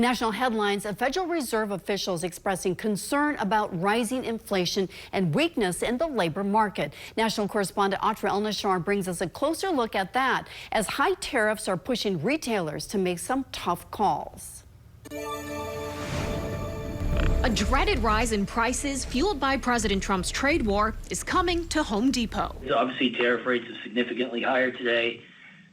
National headlines, a Federal Reserve officials expressing concern about rising inflation and weakness in the labor market. National correspondent Atra El-Nashar brings us a closer look at that as high tariffs are pushing retailers to make some tough calls. A dreaded rise in prices fueled by President Trump's trade war is coming to Home Depot. Obviously, tariff rates are significantly higher today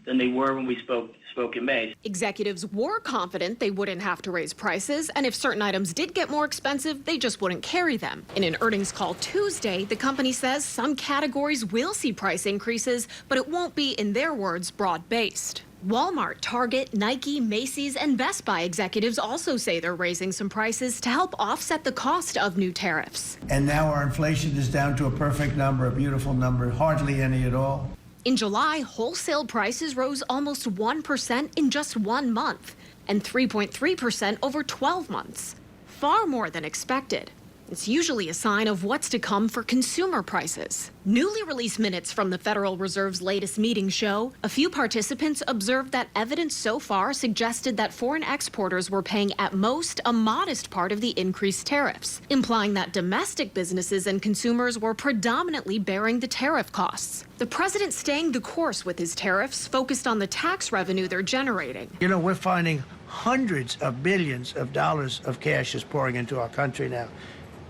than they were when we spoke in May. Executives were confident they wouldn't have to raise prices, and if certain items did get more expensive, they just wouldn't carry them. In an earnings call Tuesday, the company says some categories will see price increases, but it won't be, in their words, broad-based. Walmart, Target, Nike, Macy's, and Best Buy executives also say they're raising some prices to help offset the cost of new tariffs. And now our inflation is down to a perfect number, a beautiful number, hardly any at all. In July, wholesale prices rose almost 1% in just 1 month and 3.3% over 12 months, far more than expected. It's usually a sign of what's to come for consumer prices. Newly released minutes from the Federal Reserve's latest meeting show a few participants observed that evidence so far suggested that foreign exporters were paying at most a modest part of the increased tariffs, implying that domestic businesses and consumers were predominantly bearing the tariff costs. The president staying the course with his tariffs, focused on the tax revenue they're generating. You know, we're finding hundreds of billions of dollars of cash is pouring into our country now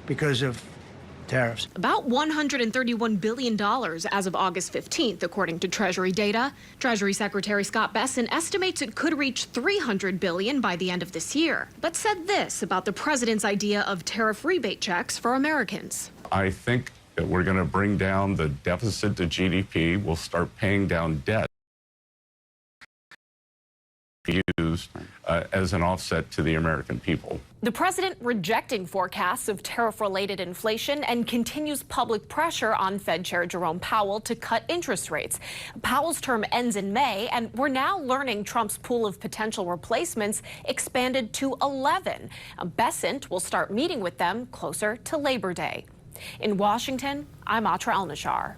because of tariffs. About $131 billion as of August 15th, according to Treasury data. Treasury Secretary Scott Bessent estimates it could reach $300 billion by the end of this year, but said this about the president's idea of tariff rebate checks for Americans. I think that we're going to bring down the deficit to GDP. We'll start paying down debt used as an offset to the American people. The president rejecting forecasts of tariff-related inflation and continues public pressure on Fed Chair Jerome Powell to cut interest rates. Powell's term ends in May, and we're now learning Trump's pool of potential replacements expanded to 11. Bessent will start meeting with them closer to Labor Day. In Washington, I'm Atra El-Nashar.